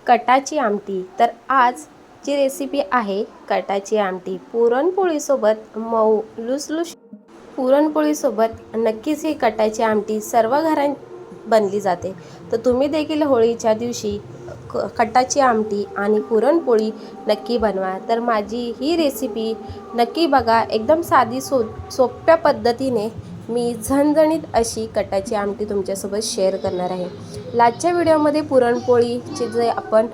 कटाची आमटी। तर आज ची रेसिपी आहे कटाची आमटी। पुरणपोळीसोबत मऊ लुसलुस पुरणपोळीसोबत नक्कीच ही कटाची आमटी सर्व घरात बनली जाते। तर तुम्ही देखील होळीच्या दिवशी कटाची आमटी आणि पुरणपोळी नक्की बनवा। तर माझी ही रेसिपी नक्की बघा। एकदम साधी सोप्या पद्धतीने मी झणझणीत अशी कटाची आमटी तुमच्यासोबत शेअर करणार आहे। लास्टच्या व्हिडिओमध्ये पुरणपोळीची जे आपण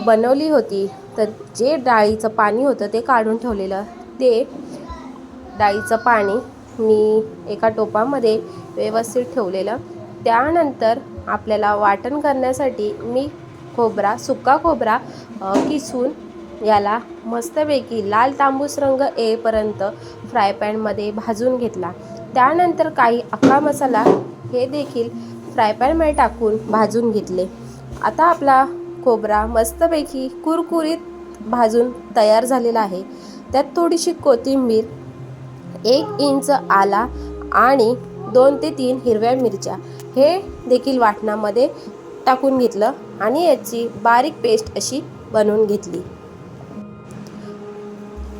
बनवली होती, तर जे डाळीचं पाणी होतं ते काढून ठेवलेलं, ते डाळीचं पाणी मी एका टोपामध्ये व्यवस्थित ठेवलेलं। त्यानंतर आपल्याला वाटण करण्यासाठी मी सुका खोबरा किसून याला मस्तपैकी लाल तांबूस रंग येईपर्यंत फ्राय पॅनमध्ये भाजून घेतला। त्यानंतर काही अख्खा मसाला हे देखील फ्राय पॅनमध्ये टाकून भाजून घेतले। आता आपला खोबरा मस्तपैकी कुरकुरीत भाजून तयार झालेला आहे। त्यात थोडीशी कोथिंबीर, 1 इंच आला आणि 2 ते 3 हिरव्या मिरच्या हे देखील वाटणामध्ये टाकून घेतलं आणि याची बारीक पेस्ट अशी बनवून घेतली।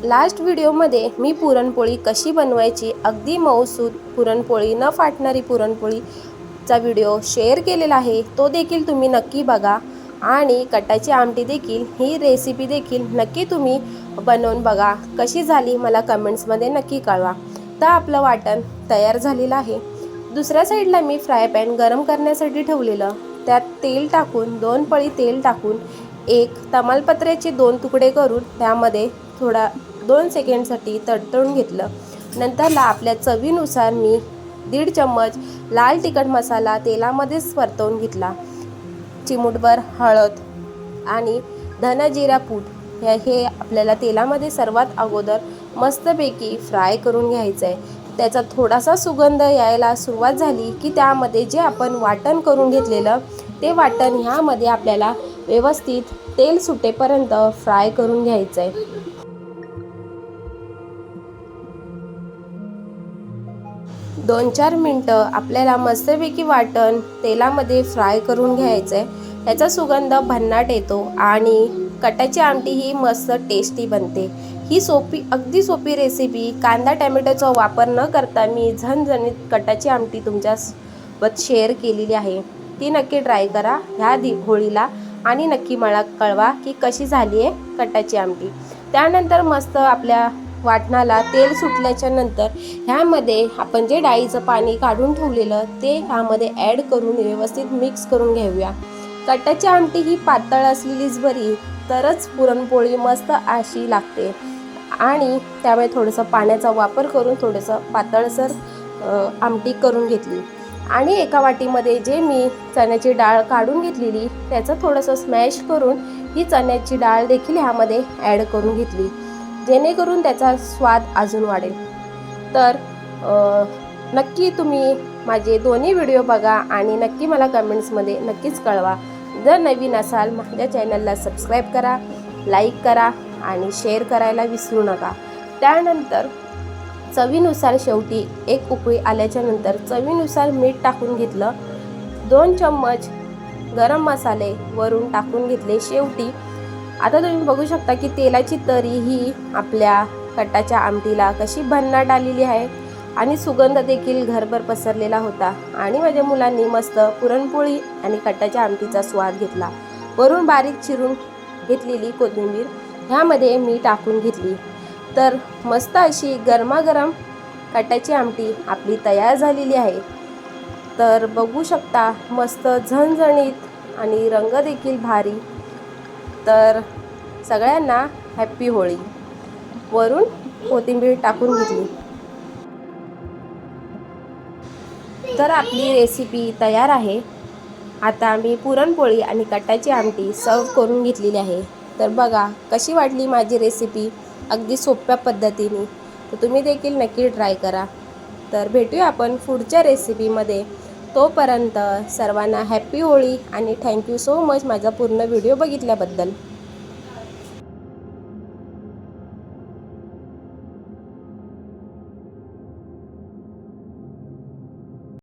लास्ट व्हिडिओमध्ये मी पुरणपोळी कशी बनवायची, अगदी मऊसूत पुरणपोळी, न फाटणारी पुरणपोळीचा व्हिडिओ शेअर केलेला आहे। तो देखील तुम्ही नक्की बघा आणि कटाची आमटी देखील, ही रेसिपी देखील नक्की तुम्ही बनवून बघा। कशी झाली मला कमेंट्समध्ये नक्की कळवा। तर आपलं वाटण तयार झालेलं आहे। दुसऱ्या साईडला मी फ्राय पॅन गरम करण्यासाठी ठेवलेलं, त्यात तेल टाकून 2 पळी तेल टाकून एक तमालपत्र्याचे 2 तुकडे करून त्यामध्ये थोडा 2 सेकंडसाठी तडतडून घेतलं। नंतरला आपल्या चवीनुसार मी 1.5 चम्मच लाल तिखट मसाला तेलामध्येच परतवून घेतला। चिमूटभर हळद आणि धना जिरा पूड हे आपल्याला तेलामध्ये सर्वात अगोदर मस्तपैकी फ्राय करून घ्यायचं आहे। त्याचा थोडासा सुगंध यायला सुरुवात झाली की त्यामध्ये जे आपण वाटण करून घेतलेलं ते वाटण ह्यामध्ये आपल्याला व्यवस्थित तेल सुटेपर्यंत फ्राय करून घ्यायचं आहे। 2-4 मिनटं आपल्याला मस्तपैकी वाटण तेलामध्ये फ्राय करून घ्यायचं आहे। त्याचा सुगंध भन्नाट येतो आणि कटाची आमटी ही मस्त टेस्टी बनते। ही अगदी सोपी रेसिपी, कांदा टॅमॅटोचा वापर न करता मी झणझणीत कटाची आमटी तुमच्यासोबत शेअर केलेली आहे। ती नक्की ट्राय करा ह्या होळीला आणि नक्की मला कळवा की कशी झाली आहे कटाची आमटी। त्यानंतर मस्त आपल्या वाटणाला तेल सुटल्याच्या नंतर ह्यामध्ये आपण जे डाळीचं पाणी काढून ठेवलेलं ते ह्यामध्ये ॲड करून व्यवस्थित मिक्स करून घेऊया। कटाची आमटी ही पातळ असलेलीच बरी, तरच पुरणपोळी मस्त अशी लागते आणि त्यामुळे थोडंसं पाण्याचा वापर करून थोडंसं पातळसर आमटी करून घेतली। आणि एका वाटीमध्ये जे मी चण्याची डाळ काढून घेतलेली त्याचं थोडंसं स्मॅश करून ही चण्याची डाळ देखील ह्यामध्ये ॲड करून घेतली, जेणेकरून त्याचा स्वाद अजून वाढेल। तर नक्की तुम्ही माझे दोन्ही व्हिडिओ बघा आणि नक्की मला कमेंट्समध्ये नक्कीच कळवा। जर नवीन असाल माझ्या चॅनलला सबस्क्राईब करा, लाईक करा आणि शेअर करायला विसरू नका। त्यानंतर चवीनुसार शेवटी 1 उकळी आल्याच्या नंतर चवीनुसार मीठ टाकून घेतलं। 2 चम्मच गरम मसाले वरून टाकून घेतले शेवटी। आता तुम्ही बघू शकता की तेलाची तरी ही आपल्या कटाच्या आमटीला कशी भन्नाट आलेली आहे आणि सुगंध देखील घरभर पसरलेला होता आणि माझ्या मुलांनी मस्त पुरणपोळी आणि कटाच्या आमटीचा स्वाद घेतला। वरून बारीक चिरून घेतलेली कोथिंबीर ह्यामध्ये मी टाकून घेतली। तर मस्त अशी गरमागरम कटाची आमटी आपली तयार झालेली आहे। तर बघू शकता मस्त झणझणीत आणि रंग देखील भारी। तर सगळ्यांना हॅपी होळी। वरून कोथिंबीर टाकून घेतली। तर आपली रेसिपी तयार आहे। आता मी पुरणपोळी आणि कटाची आमटी सर्व करून घेतलेली आहे। तर बघा कशी वाटली माझी रेसिपी अगदी सोप्या पद्धतीने। तर तुम्ही देखील नक्की ट्राय करा। तर भेटूया आपण पुढच्या रेसिपीमध्ये। तोपर्यंत सर्वांना हॅपी होळी आणि थँक्यू सो मच माझा पूर्ण व्हिडिओ बघितल्याबद्दल।